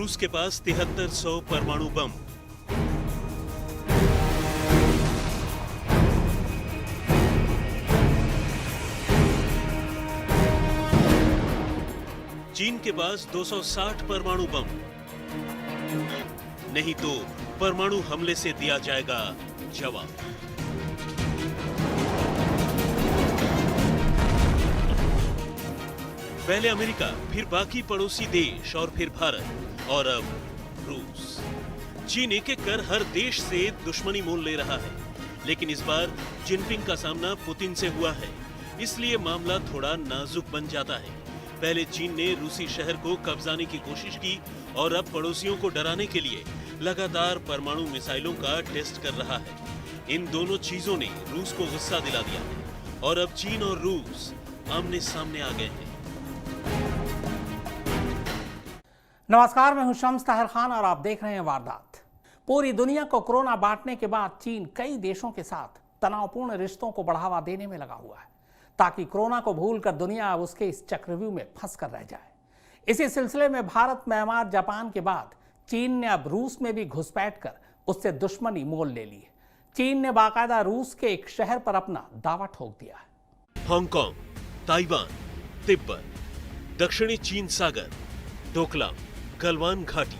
रूस के पास 7300 परमाणु बम। चीन के पास 260 परमाणु बम। नहीं तो परमाणु हमले से दिया जाएगा जवाब। पहले अमेरिका, फिर बाकी पड़ोसी देश और फिर भारत और अब रूस। चीन एक एक कर हर देश से दुश्मनी मोल ले रहा है, लेकिन इस बार जिनपिंग का सामना पुतिन से हुआ है, इसलिए मामला थोड़ा नाजुक बन जाता है। पहले चीन ने रूसी शहर को कब्जाने की कोशिश की और अब पड़ोसियों को डराने के लिए लगातार परमाणु मिसाइलों का टेस्ट कर रहा है। इन दोनों चीजों ने रूस को गुस्सा दिला दिया है और अब चीन और रूस आमने सामने आ गए हैं। नमस्कार, मैं हूं शम्स ताहिर खान और आप देख रहे हैं वारदात। पूरी दुनिया को कोरोना बांटने के बाद चीन कई देशों के साथ तनावपूर्ण रिश्तों को बढ़ावा देने में लगा हुआ है, ताकि कोरोना को भूलकर दुनिया अब उसके इस चक्रव्यूह में फंस कर रह जाए। इसी सिलसिले में भारत, म्यांमार, जापान के बाद चीन ने अब रूस में भी घुसपैठ कर उससे दुश्मनी मोल ले ली है। चीन ने बाकायदा रूस के एक शहर पर अपना दावा ठोक दिया है। हांगकांग, ताइवान, तिब्बत, दक्षिणी चीन सागर, डोकलाम, गलवान घाटी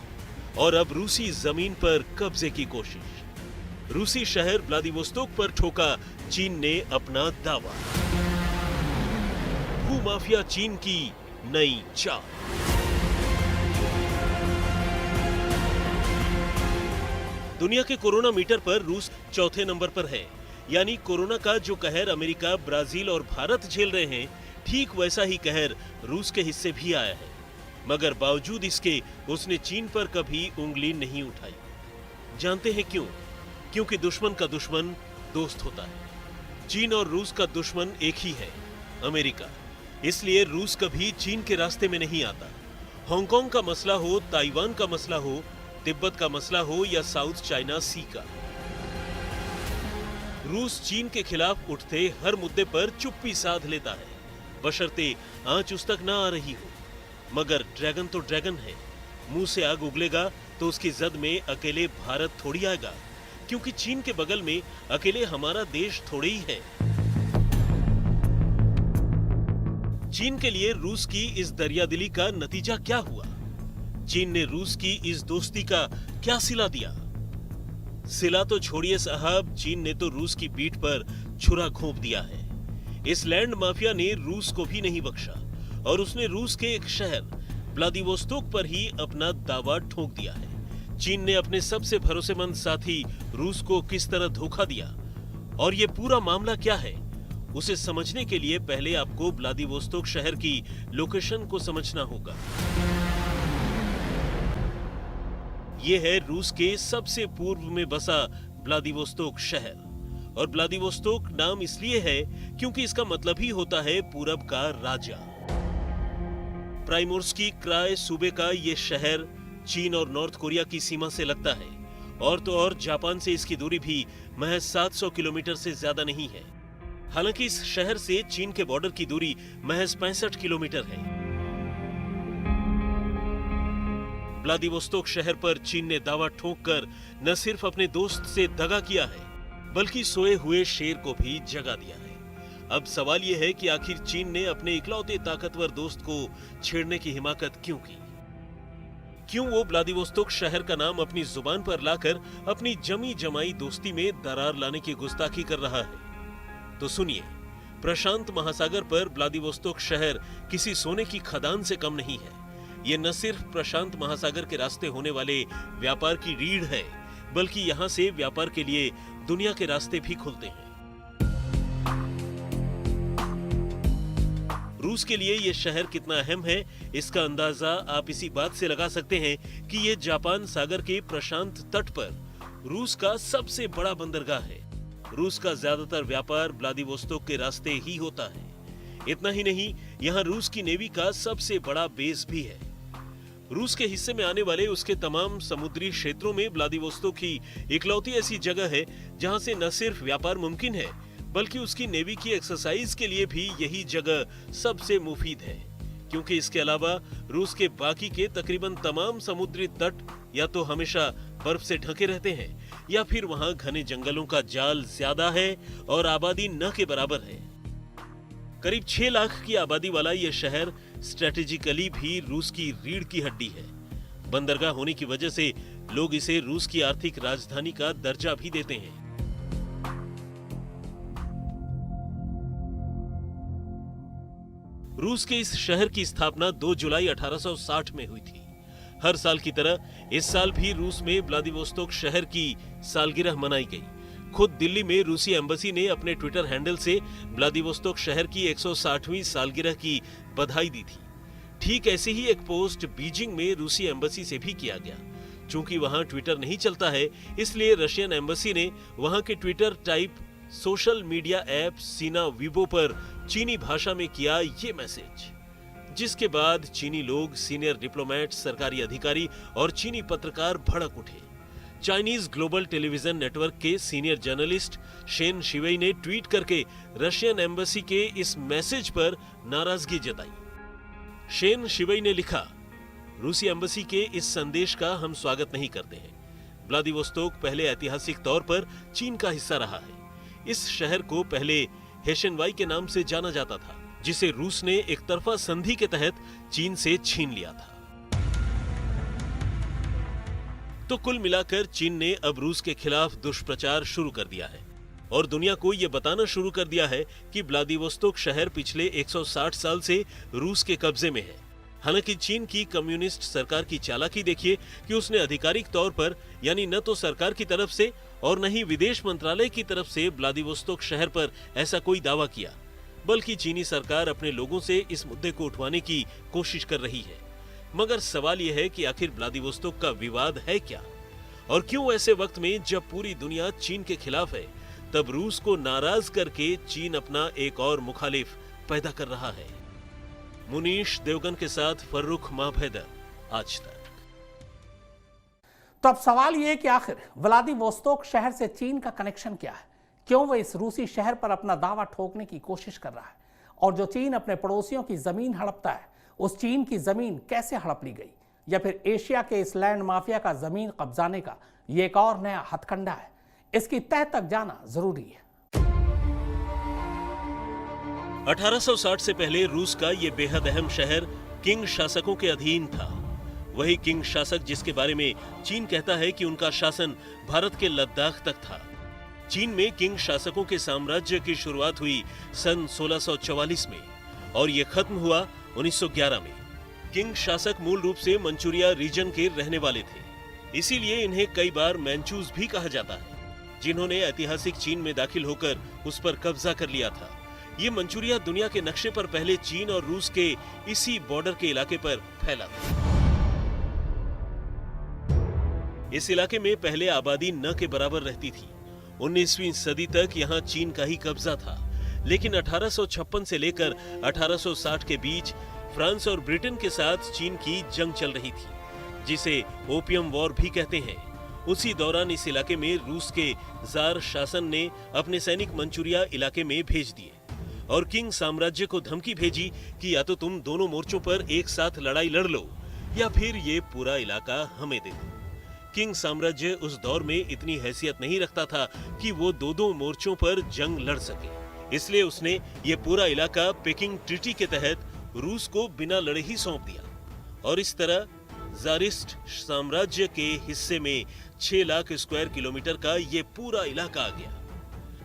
और अब रूसी जमीन पर कब्जे की कोशिश। रूसी शहर व्लादिवोस्तोक पर ठोका चीन ने अपना दावा। भूमाफिया चीन की नई चाल। दुनिया के कोरोना मीटर पर रूस चौथे नंबर पर है, यानी कोरोना का जो कहर अमेरिका, ब्राजील और भारत झेल रहे हैं, ठीक वैसा ही कहर रूस के हिस्से भी आया है। मगर बावजूद इसके उसने चीन पर कभी उंगली नहीं उठाई। जानते हैं क्यों? क्योंकि दुश्मन का दुश्मन दोस्त होता है। चीन और रूस का दुश्मन एक ही है, अमेरिका। इसलिए रूस कभी चीन के रास्ते में नहीं आता। हांगकांग का मसला हो, ताइवान का मसला हो, तिब्बत का मसला हो या साउथ चाइना सी का, रूस चीन के खिलाफ उठते हर मुद्दे पर चुप्पी साध लेता है, बशर्ते आंच उस तक ना आ रही हो। मगर ड्रैगन तो ड्रैगन है, मुंह से आग उगलेगा तो उसकी जद में अकेले भारत थोड़ी आएगा, क्योंकि चीन के बगल में अकेले हमारा देश थोड़े ही है। चीन के लिए रूस की इस दरियादिली का नतीजा क्या हुआ? चीन ने रूस की इस दोस्ती का क्या सिला दिया? सिला तो छोड़िए साहब, चीन ने तो रूस की पीठ पर छुरा घोंप दिया है। इस लैंड माफिया ने रूस को भी नहीं बख्शा और उसने रूस के एक शहर व्लादिवोस्तोक पर ही अपना दावा ठोक दिया है। चीन ने अपने सबसे भरोसेमंद साथी रूस को किस तरह धोखा दिया और ये पूरा मामला क्या है, उसे समझने के लिए पहले आपको व्लादिवोस्तोक शहर की लोकेशन को समझना होगा। ये है रूस के सबसे पूर्व में बसा व्लादिवोस्तोक शहर, और व्लादिवोस्तोक नाम इसलिए है क्योंकि इसका मतलब ही होता है पूरब का राजा। प्राइमोर्स्की क्राय सूबे का ये शहर चीन और नॉर्थ कोरिया की सीमा से लगता है, और तो और जापान से इसकी दूरी भी महज 700 किलोमीटर से ज्यादा नहीं है। हालांकि इस शहर से चीन के बॉर्डर की दूरी महज 65 किलोमीटर है। व्लादिवोस्तोक शहर पर चीन ने दावा ठोककर न सिर्फ अपने दोस्त से दगा किया है, बल्कि सोए हुए शेर को भी जगा दिया है। अब सवाल यह है कि आखिर चीन ने अपने इकलौते ताकतवर दोस्त को छेड़ने की हिमाकत क्यों की? क्यों वो व्लादिवोस्तोक शहर का नाम अपनी जुबान पर लाकर अपनी जमी जमाई दोस्ती में दरार लाने की गुस्ताखी कर रहा है? तो सुनिए, प्रशांत महासागर पर व्लादिवोस्तोक शहर किसी सोने की खदान से कम नहीं है। ये न सिर्फ प्रशांत महासागर के रास्ते होने वाले व्यापार की रीढ़ है, बल्कि यहाँ से व्यापार के लिए दुनिया के रास्ते भी खुलते हैं। रूस के लिए यह शहर कितना अहम है, इसका अंदाजा आप इसी बात से लगा सकते हैं कि यह जापान सागर के प्रशांत तट पर रूस का सबसे बड़ा बंदरगाह है। रूस का ज्यादातर व्यापार व्लादिवोस्तोक के रास्ते ही होता है। इतना ही नहीं, यहाँ रूस की नेवी का सबसे बड़ा बेस भी है। रूस के हिस्से में आने वाले उसके तमाम समुद्री क्षेत्रों में व्लादिवोस्तोक ही इकलौती ऐसी जगह है जहां से न सिर्फ व्यापार मुमकिन है, बल्कि उसकी नेवी की एक्सरसाइज के लिए भी यही जगह सबसे मुफीद है, क्योंकि इसके अलावा रूस के बाकी के तकरीबन तमाम समुद्री तट या तो हमेशा बर्फ से ढके रहते हैं या फिर वहां घने जंगलों का जाल ज्यादा है और आबादी न के बराबर है। करीब 6 लाख की आबादी वाला यह शहर स्ट्रेटेजिकली भी रूस की रीढ़ की हड्डी है। बंदरगाह होने की वजह से लोग इसे रूस की आर्थिक राजधानी का दर्जा भी देते हैं। रूस के इस शहर की स्थापना 2 जुलाई 1860 में हुई थी। हर साल की तरह इस साल भी रूस में व्लादिवोस्तोक शहर की सालगिरह मनाई गई। खुद दिल्ली में रूसी एम्बेसी ने अपने ट्विटर हैंडल से व्लादिवोस्तोक शहर की 160वीं सालगिरह की बधाई दी थी। ठीक ऐसे ही एक पोस्ट बीजिंग में रूसी एम्बेसी से भी किया गया। चूंकि वहां ट्विटर नहीं चलता है, इसलिए रशियन एम्बेसी ने वहां के Twitter type social media app सीना वीबो पर चीनी भाषा में किया ये मैसेज, जिसके बाद चीनी लोग, सीनियर डिप्लोमेट, सरकारी अधिकारी और चीनी पत्रकार भड़क उठे। चाइनीज ग्लोबल टेलीविजन नेटवर्क के सीनियर जर्नलिस्ट शेन शिवेई ने ट्वीट करके रशियन एम्बेसी के इस मैसेज पर नाराजगी जताई। शेन शिवेई ने लिखा, रूसी एम्बेसी के इस संदेश का हम स्वागत नहीं करते हैं। व्लादिवोस्तोक पहले ऐतिहासिक तौर पर चीन का हिस्सा रहा है। इस शहर को पहले हेशनवाई के नाम से जाना जाता था, जिसे रूस ने एक तरफा संधि के तहत चीन से छीन लिया था। तो कुल मिलाकर चीन ने अब रूस के खिलाफ दुष्प्रचार शुरू कर दिया है और दुनिया को यह बताना शुरू कर दिया है कि व्लादिवोस्तोक शहर पिछले 160 साल से रूस के कब्जे में है। हालांकि चीन की कम्युनिस्ट सरकार की चालाकी देखिए कि उसने आधिकारिक तौर पर, यानी न तो सरकार की तरफ से और न ही विदेश मंत्रालय की तरफ से व्लादिवोस्तोक शहर पर ऐसा कोई दावा किया, बल्कि चीनी सरकार अपने लोगों से इस मुद्दे को उठवाने की कोशिश कर रही है। मगर सवाल यह है कि आखिर व्लादिवोस्तोक का विवाद है क्या, और क्यों ऐसे वक्त में जब पूरी दुनिया चीन के खिलाफ है, तब रूस को नाराज करके चीन अपना एक और मुखालिफ पैदा कर रहा है। मुनीश देवगन के साथ फर्रुख माभैदर, आज तक। तो अब सवाल यह है कि आखिर व्लादिवोस्तोक शहर से चीन का कनेक्शन क्या है? क्यों वह इस रूसी शहर पर अपना दावा ठोकने की कोशिश कर रहा है? और जो चीन अपने पड़ोसियों की जमीन हड़पता है, उस चीन की जमीन कैसे हड़प ली गई? या फिर एशिया के इस लैंड माफिया का जमीन कब्जाने का यह एक और नया हथकंडा है? इसकी तह तक जाना जरूरी है। 1860 से पहले रूस का यह बेहद अहम शहर किंग शासकों के अधीन था। वही किंग शासक जिसके बारे में चीन कहता है कि उनका शासन भारत के लद्दाख तक था। चीन में किंग शासकों के साम्राज्य की शुरुआत हुई सन 1644 में और यह खत्म हुआ 1911 में। किंग शासक मूल रूप से मंचूरिया रीजन के रहने वाले थे, इसीलिए इन्हें कई बार मैंचूज भी कहा जाता है, जिन्होंने ऐतिहासिक चीन में दाखिल होकर उस पर कब्जा कर लिया था। ये मंचूरिया दुनिया के नक्शे पर पहले चीन और रूस के इसी बॉर्डर के इलाके पर फैला था। इस इलाके में पहले आबादी न के बराबर रहती थी। 19वीं सदी तक यहाँ चीन का ही कब्जा था, लेकिन 1856 से लेकर 1860 के बीच फ्रांस और ब्रिटेन के साथ चीन की जंग चल रही थी, जिसे ओपियम वॉर भी कहते हैं। उसी दौरान इस इलाके में रूस के जार शासन ने अपने सैनिक मंचूरिया इलाके में भेज दिए और किंग साम्राज्य को धमकी भेजी कि या तो तुम दोनों मोर्चों पर एक साथ लड़ाई लड़ लो या फिर ये पूरा इलाका हमें दे दो। किंग साम्राज्य उस दौर में इतनी हैसियत नहीं रखता था कि वो दो मोर्चों पर जंग लड़ सके, इसलिए उसने ये पूरा इलाका पेकिंग ट्रीटी के तहत रूस को बिना लड़े ही सौंप दिया और इस तरह ज़ारिस्ट साम्राज्य के हिस्से में 6 लाख स्क्वायर किलोमीटर का ये पूरा इलाका आ गया,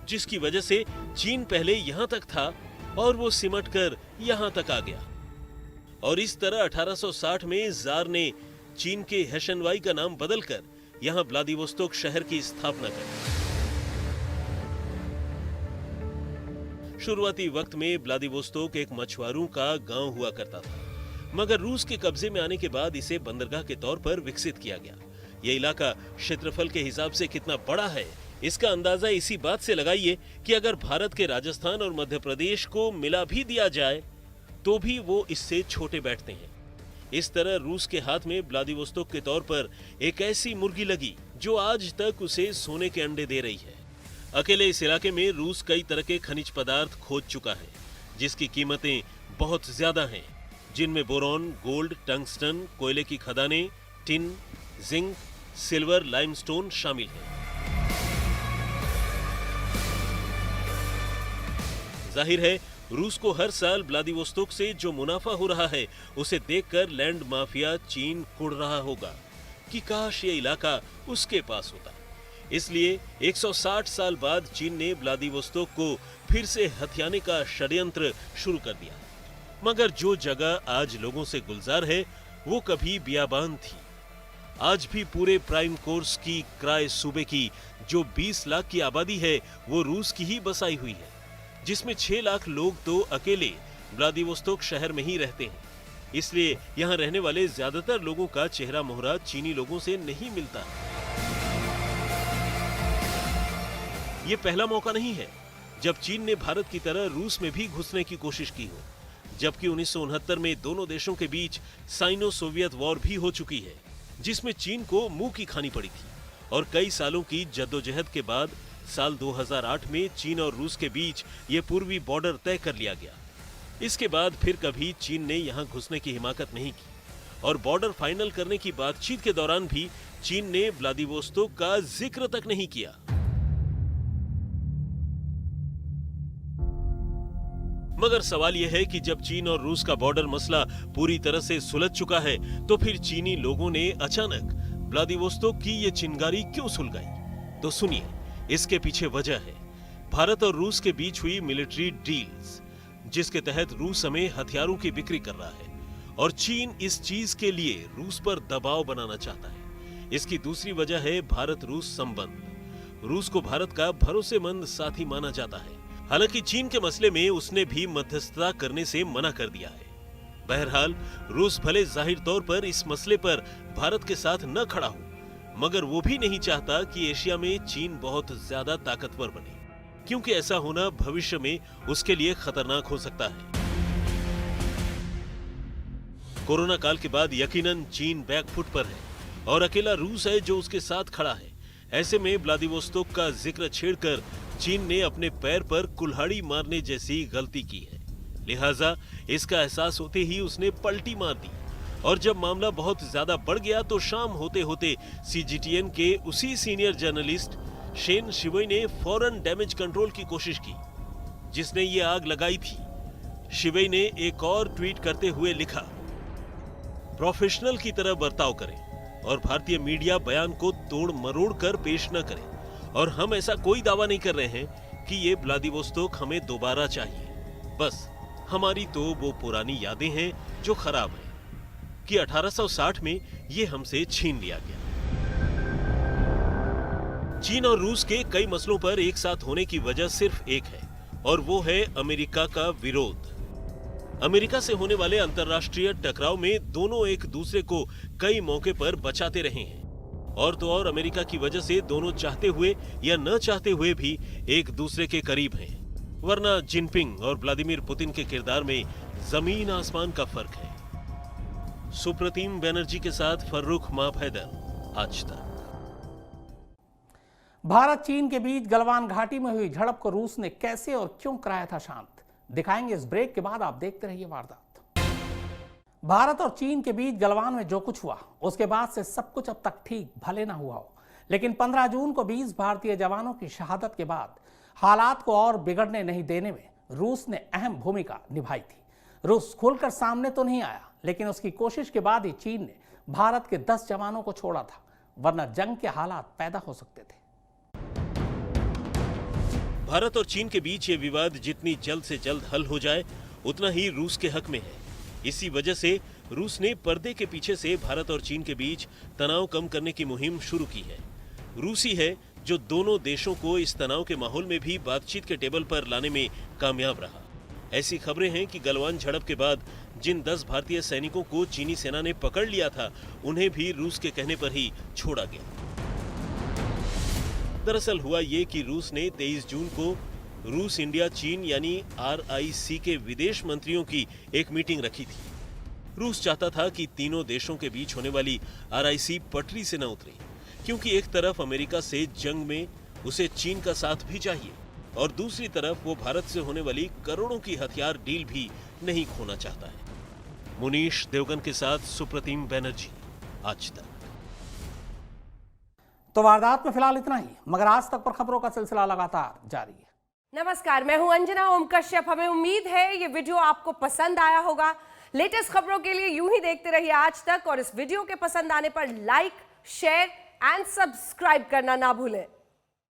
जिसकी वजह से चीन पहले यहां तक था और वो सिमट कर यहां तक आ गया। और इस तरह 1860 में जार ने चीन के हेशनवाई का नाम बदलकर यहां व्लादिवोस्तोक शहर की स्थापना कर दी। शुरुआती वक्त में व्लादिवोस्तोक एक मछुआरों का गांव हुआ करता था, मगर रूस के कब्जे में आने के बाद इसे बंदरगाह के तौर पर विकसित किया गया। यह इलाका क्षेत्रफल के हिसाब से कितना बड़ा है, इसका अंदाजा इसी बात से लगाइए कि अगर भारत के राजस्थान और मध्य प्रदेश को मिला भी दिया जाए तो भी वो इससे छोटे बैठते हैं। इस तरह रूस के हाथ में व्लादिवोस्तोक के तौर पर एक ऐसी मुर्गी लगी जो आज तक उसे सोने के अंडे दे रही है। अकेले इस इलाके में रूस कई तरह के खनिज पदार्थ खोज चुका है, जिसकी कीमतें बहुत ज्यादा हैं। जिनमें बोरॉन, गोल्ड, टंगस्टन, कोयले की खदानें, टिन, जिंक, सिल्वर, लाइमस्टोन शामिल हैं। जाहिर है रूस को हर साल व्लादिवोस्तोक से जो मुनाफा हो रहा है उसे देखकर लैंड माफिया चीन कुढ़ रहा होगा कि काश ये इलाका उसके पास होता। इसलिए 160 साल बाद चीन ने व्लादिवोस्तोक को फिर से हथियाने का षड्यंत्र शुरू कर दिया। मगर जो जगह आज लोगों से गुलजार है वो कभी बियाबान थी। आज भी पूरे प्राइम कोर्स की क्राय सूबे की जो 20 लाख की आबादी है वो रूस की ही बसाई हुई है, जिसमें 6 लाख लोग तो अकेले व्लादिवोस्तोक शहर में ही रहते हैं। इसलिए यहाँ रहने वाले ज्यादातर लोगों का चेहरा मोहरा चीनी लोगों से नहीं मिलता। ये पहला मौका नहीं है जब चीन ने भारत की तरह रूस में भी घुसने की कोशिश की हो, जबकि 1969 में दोनों देशों के बीच साइनो सोवियत वॉर भी हो चुकी है, जिसमें चीन को मुंह की खानी पड़ी थी। और कई सालों की जद्दोजहद के बाद साल 2008 में चीन और रूस के बीच ये पूर्वी बॉर्डर तय कर लिया गया। इसके बाद फिर कभी चीन ने यहां घुसने की हिमाकत नहीं की और बॉर्डर फाइनल करने की बातचीत के दौरान भी चीन ने व्लादिवोस्तोक का जिक्र तक नहीं किया। मगर सवाल यह है कि जब चीन और रूस का बॉर्डर मसला पूरी तरह से सुलझ चुका है तो फिर चीनी लोगों ने अचानक व्लादिवोस्तोक की ये चिंगारी क्यों सुलगाई? तो सुनिए, इसके पीछे वजह है भारत और रूस के बीच हुई मिलिट्री डील्स, जिसके तहत रूस हमें हथियारों की बिक्री कर रहा है और चीन इस चीज के लिए रूस पर दबाव बनाना चाहता है। इसकी दूसरी वजह है भारत रूस संबंध। रूस को भारत का भरोसेमंद साथी माना जाता है। हालांकि चीन के मसले में उसने भी मध्यस्थता करने से मना कर दिया है। बहरहाल रूस भले जाहिर तौर पर इस मसले पर भारत के साथ न खड़ा हो, मगर वो भी नहीं चाहता कि एशिया में चीन बहुत ज्यादा ताकतवर बने, क्योंकि ऐसा होना भविष्य में उसके लिए खतरनाक हो सकता है। कोरोना काल के बाद यकीनन चीन बैकफुट पर है और अकेला रूस है जो उसके साथ खड़ा है। ऐसे में व्लादिवोस्तोक का जिक्र छेड़कर चीन ने अपने पैर पर कुल्हाड़ी मारने जैसी गलती की है। लिहाजा इसका एहसास होते ही उसने पलटी मार दी और जब मामला बहुत ज्यादा बढ़ गया तो शाम होते होते सीजीटीएन के उसी सीनियर जर्नलिस्ट शेन शिवेई ने फौरन डैमेज कंट्रोल की कोशिश की, जिसने ये आग लगाई थी। शिवेई ने एक और ट्वीट करते हुए लिखा, प्रोफेशनल की तरह बर्ताव करें और भारतीय मीडिया बयान को तोड़ मरोड़ कर पेश न करे। और हम ऐसा कोई दावा नहीं कर रहे हैं कि ये व्लादिवोस्तोक हमें दोबारा चाहिए। बस हमारी तो वो पुरानी यादें हैं जो खराब हैं कि 1860 में ये हमसे छीन लिया गया। चीन और रूस के कई मसलों पर एक साथ होने की वजह सिर्फ एक है और वो है अमेरिका का विरोध। अमेरिका से होने वाले अंतर्राष्ट्रीय टकराव में दोनों एक दूसरे को कई मौके पर बचाते रहे हैं और तो और अमेरिका की वजह से दोनों चाहते हुए या न चाहते हुए भी एक दूसरे के करीब हैं। वरना जिनपिंग और व्लादिमीर पुतिन के किरदार में जमीन आसमान का फर्क है। सुप्रतिम बनर्जी के साथ फर्रुख माब हैदर, आज तक। भारत चीन के बीच गलवान घाटी में हुई झड़प को रूस ने कैसे और क्यों कराया था शांत, दिखाएंगे इस ब्रेक के बाद। आप देखते रहिए वारदात। भारत और चीन के बीच गलवान में जो कुछ हुआ उसके बाद से सब कुछ अब तक ठीक भले ना हुआ हो, लेकिन 15 जून को 20 भारतीय जवानों की शहादत के बाद हालात को और बिगड़ने नहीं देने में रूस ने अहम भूमिका निभाई थी। रूस खुलकर सामने तो नहीं आया, लेकिन उसकी कोशिश के बाद ही चीन ने भारत के 10 जवानों को छोड़ा था, वरना जंग के हालात पैदा हो सकते थे। भारत और चीन के बीच ये विवाद जितनी जल्द से जल्द हल हो जाए उतना ही रूस के हक में है। इसी वजह से रूस ने पर्दे के पीछे से भारत और चीन के बीच तनाव कम करने की मुहिम शुरू की है। रूसी है जो दोनों देशों को इस तनाव के माहौल में भी बातचीत के टेबल पर लाने में कामयाब रहा। ऐसी खबरें हैं कि गलवान झड़प के बाद जिन 10 भारतीय सैनिकों को चीनी सेना ने पकड़ लिया था उन्हें भी रूस के कहने पर ही छोड़ा गया। दरअसल हुआ ये कि रूस ने 23 जून को रूस इंडिया चीन यानी RIC के विदेश मंत्रियों की एक मीटिंग रखी थी। रूस चाहता था कि तीनों देशों के बीच होने वाली RIC पटरी से न उतरे, क्योंकि एक तरफ अमेरिका से जंग में उसे चीन का साथ भी चाहिए और दूसरी तरफ वो भारत से होने वाली करोड़ों की हथियार डील भी नहीं खोना चाहता है। मुनीश देवगन के साथ सुप्रतिम बैनर्जी, आज तक। तो वारदात में फिलहाल इतना ही, मगर आज तक पर खबरों का सिलसिला लगातार जारी है। नमस्कार, मैं हूं अंजना ओम कश्यप। हमें उम्मीद है ये वीडियो आपको पसंद आया होगा। लेटेस्ट खबरों के लिए यूं ही देखते रहिए आज तक, और इस वीडियो के पसंद आने पर लाइक, शेयर एंड सब्सक्राइब करना ना भूलें।